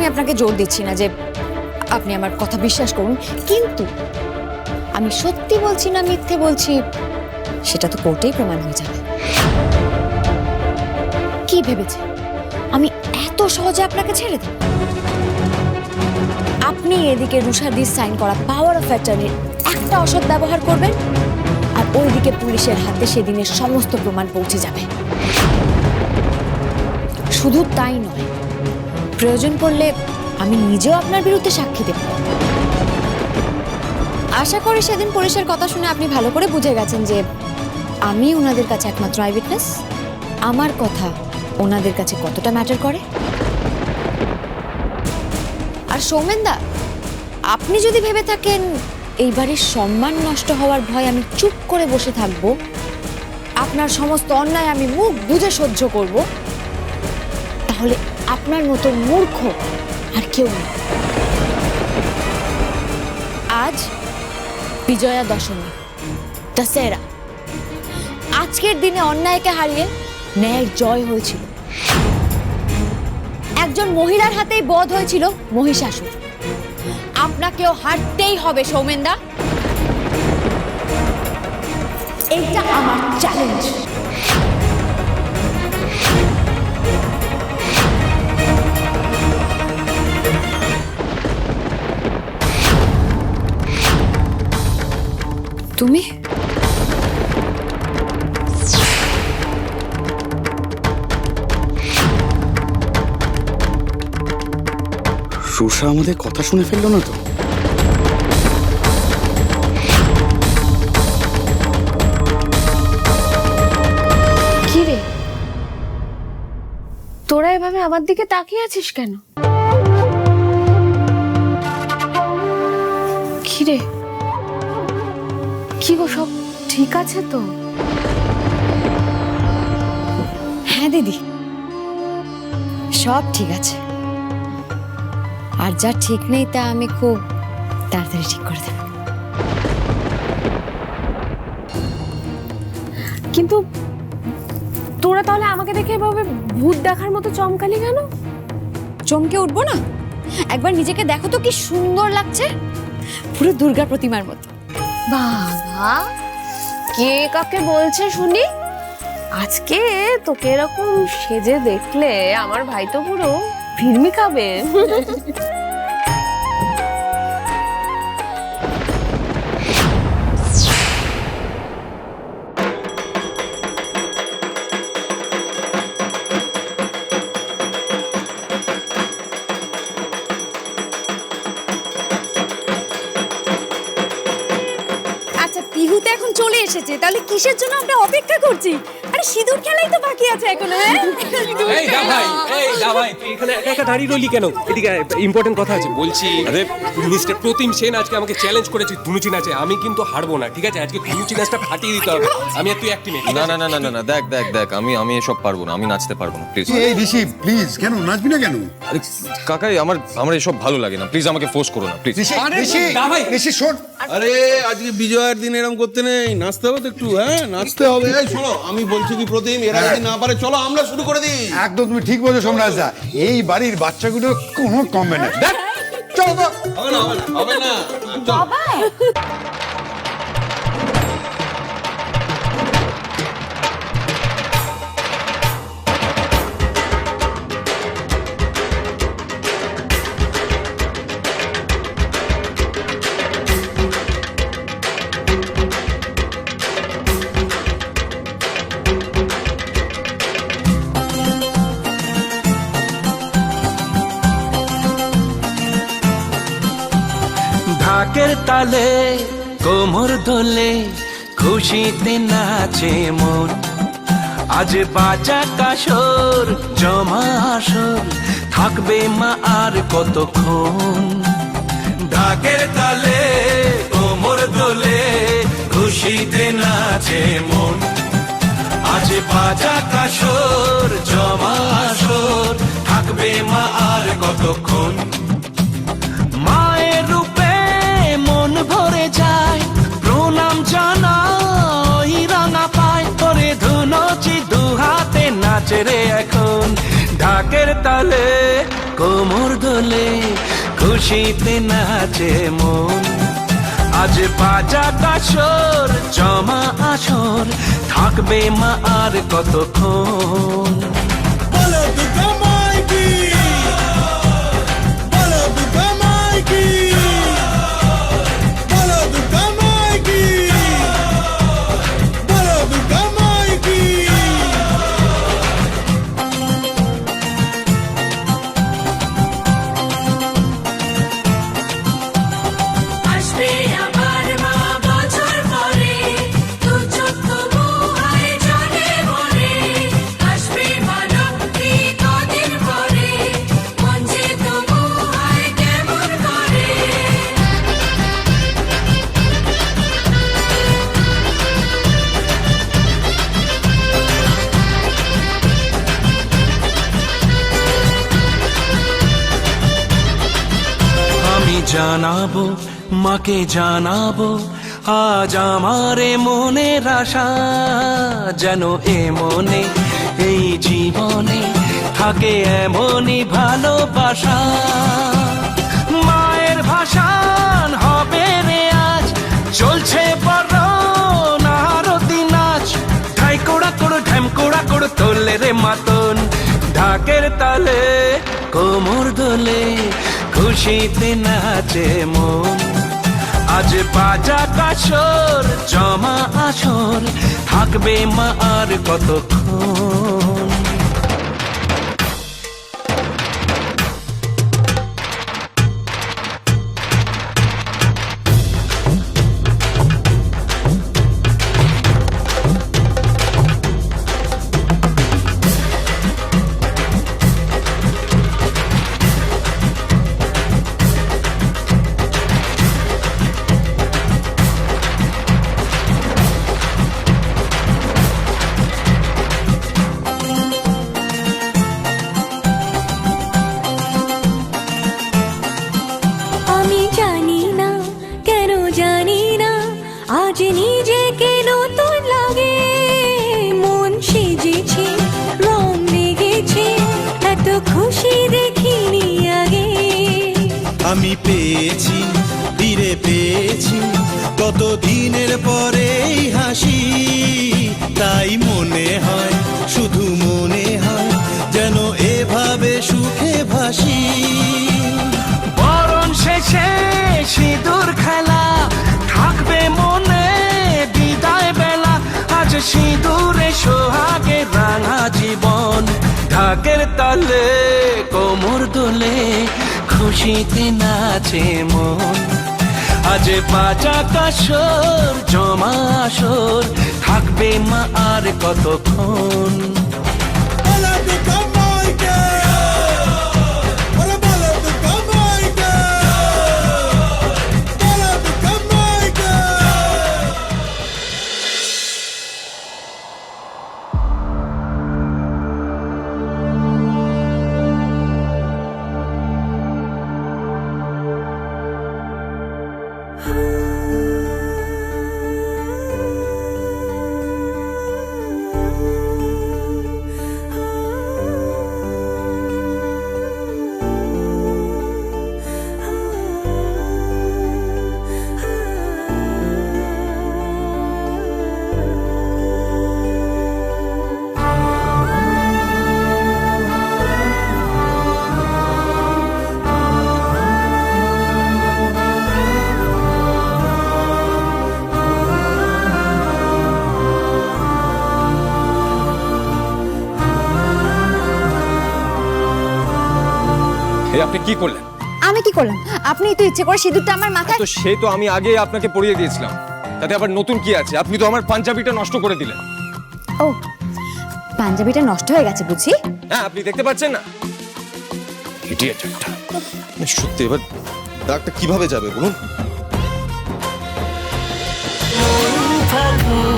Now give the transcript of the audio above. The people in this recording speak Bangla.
আমি আপনাকে জোর দিচ্ছি না যে আপনি আমার কথা বিশ্বাস করুন, কিন্তু আমি সত্যি বলছি না মিথ্যে বলছি সেটা তো কোর্টেই প্রমাণ হয়ে যাবে। কি ভেবেছে আমি এত সহজে আপনাকে ছেড়ে দেব? আপনি এদিকে রুষাদির সাইন করা পাওয়ার অফ অ্যাটর্নির একটা অসৎ ব্যবহার করবেন, আর ওইদিকে পুলিশের হাতে সেদিনের সমস্ত প্রমাণ পৌঁছে যাবে। শুধু তাই নয়, প্রয়োজন পড়লে আমি নিজেও আপনার বিরুদ্ধে সাক্ষী দেব। আশা করি সেদিন পুলিশের কথা শুনে আপনি ভালো করে বুঝে গেছেন যে আমি ওনাদের কাছে একমাত্র আই উইটনেস। আমার কথা ওনাদের কাছে কতটা ম্যাটার করে। আর সৌমেনদা, আপনি যদি ভেবে থাকেন এইবারের সম্মান নষ্ট হওয়ার ভয় আমি চুপ করে বসে থাকবো, আপনার সমস্ত অন্যায় আমি মুখ বুজে সহ্য করব, তাহলে আপনার মতো মূর্খ আর কেউ নেই। আজ বিজয়া দশমী, দশেরা। আজকের দিনে অন্যায়কে হারিয়ে ন্যায়ের জয় হয়েছিল। একজন মহিলার হাতেই বধ হয়েছিল মহিষাসুর। আপনাকেও হারতেই হবে সৌমেনদা, এইটা আমার চ্যালেঞ্জ। তুমি রুষা আমাদের কথা শুনে ফেললো না তো? কি রে, তোরা এভাবে আমার দিকে তাকিয়ে আছিস কেন? কি রে, কি গো, সব ঠিক আছে তো? হ্যাঁ দিদি, সব ঠিক আছে। আর যা ঠিক নেই তা আমি খুব তাড়াতাড়ি ঠিক করে দেব। কিন্তু তোরা তাহলে আমাকে দেখে এভাবে ভূত দেখার মতো চমকালি কেন? চমকে উঠবো না? একবার নিজেকে দেখো তো, কি সুন্দর লাগছে, পুরো দুর্গা প্রতিমার মতো। বাবা, কে কাকে বলছে শুনি? আজকে তোকে এরকম সেজে দেখলে আমার ভাই তো পুরো ভিড়মি খাবে। আচ্ছা, পিহুতে এখন চলে এসেছে, তাহলে কিসের জন্য আমরা অপেক্ষা করছি? আরে সিঁদুর খেলাই তো বাকি আছে এখনো। এই দা ভাই, তুই এখানে একা একা দাঁড়িয়ে রইলি কেন? এদিকে ইম্পর্টেন্ট কথা আছে বলছি। আরে মিস্টার প্রতিম সেন আজকে আমাকে চ্যালেঞ্জ করেছে ধুনুচি নাচে। আমি কিন্তু হারবো না, ঠিক আছে? আজকে ধুনুচি নাচটা ফাটিয়ে দিতে হবে। আমি আর তুই এক টিমে। না না না না না না, দেখ দেখ দেখ, আমি এসব পারবো না, আমি নাচতে পারবো না, প্লিজ। এই ঋষি প্লিজ, কেন নাচবি না কেন? আরে কাকাই, আমার এসব ভালো লাগে না, প্লিজ আমাকে ফোর্স করো না, প্লিজ। ঋষি শোন, আরে আজকে বিজয়ের দিন এরকম করতে নেই, নাচতে হবে তো একটু। হ্যাঁ নাচতে হবে। এই শোনো, আমি বলছি কি প্রতিম, এরা যদি না পারে চলো আমরা শুরু করে দিই। একদম তুমি ঠিক বলছো সোমরাজ দা, এই বাড়ির বাচ্চাগুলো কোনো কমবে না। দেখ, চলো তো। হবে না হবে না হবে না, চল। ঢাকের তালে কোমর দোলে খুশিতে নাচে মন, আজ বাজা কাসর জমা আসর থাকবে মা আর কতক্ষণ। ঢাকের তালে কোমর দোলে খুশিতে নাচে মন, আজ বাজা কাসর জমা আসর থাকবে মা আর কতক্ষণ। মায়ের রূপে মন ভরে যায়, প্রণাম জানাই রাঙা পায় করে ধুনুচি দু হাতে নাচে রে এখন। ঢাকের তালে কোমর দোলে খুশিতে নাচে মন আজ বাজা কাসর জমা আসর থাকবে মা আর কতক্ষণ বলো দুর্গা মাইকি বলো দুর্গা মাইকি বলো দুর্গা মাইকি বলো দুর্গা মাইকি আসবে আবার মা বছর পরে দু চোখ মোহায় জলে ভরে আসবে মা লক্ষ্মী কদিন পরে মন যে তবু হয় কেমন করে আমি জানাবো মাকে জানাবো আজ আমারে মনের আশা যেন এ মনে এই জীবনে থাকে এমনই ভালোবাসা মায়ের ভাষান হবে রে আজ চলছে বড় নারতি নাচ ঢাই কোড়া কোড় ঢ্যাম কোড়া কোড় তোলে রে মাতন ঢাকের তালে কোমর দোলে খুশিতে নাচে মন আজ বাজা কাসর জমা আসর থাকবে মা আর কতক্ষণ আমি জানি না কেন জানি না আজ নিজেকে নতুন লাগে মন সেজেছে রং লেগেছে এত খুশি দেখিনি আগে আমি পেয়েছি ফিরে পেয়েছি কত দিনের পরেই হাসি তাই মনে হয় শুধু মনে হয় যেন এভাবে সুখে ভাসি বরণ শেষে সিঁদুর খেলা থাকবে মনে বিদায় বেলা আজ সিঁদুরে সোহাগে রাঙা জীবন ঢাকের তালে কোমর দোলে খুশিতে নাচে মন আজ বাজা কাসর জমা আসর থাকবে মা আর কতক্ষণ এই আপনি কি করলেন? আমি কি করলাম? আপনি তো ইচ্ছে করে সিঁদুরটা আমার মাথায়। তো সে তো আমি আগে আপনাকে পরিয়ে দিয়েছিলাম, তাতে আবার নতুন কি আছে? আপনি তো আমার পাঞ্জাবিটা নষ্ট করে দিলেন। ও, পাঞ্জাবিটা নষ্ট হয়ে গেছে বুঝি? হ্যাঁ, আপনি দেখতে পাচ্ছেন না? ইডিয়েট একটা। সত্যি এবার দাগটা কিভাবে যাবে বলুন? ফাগুন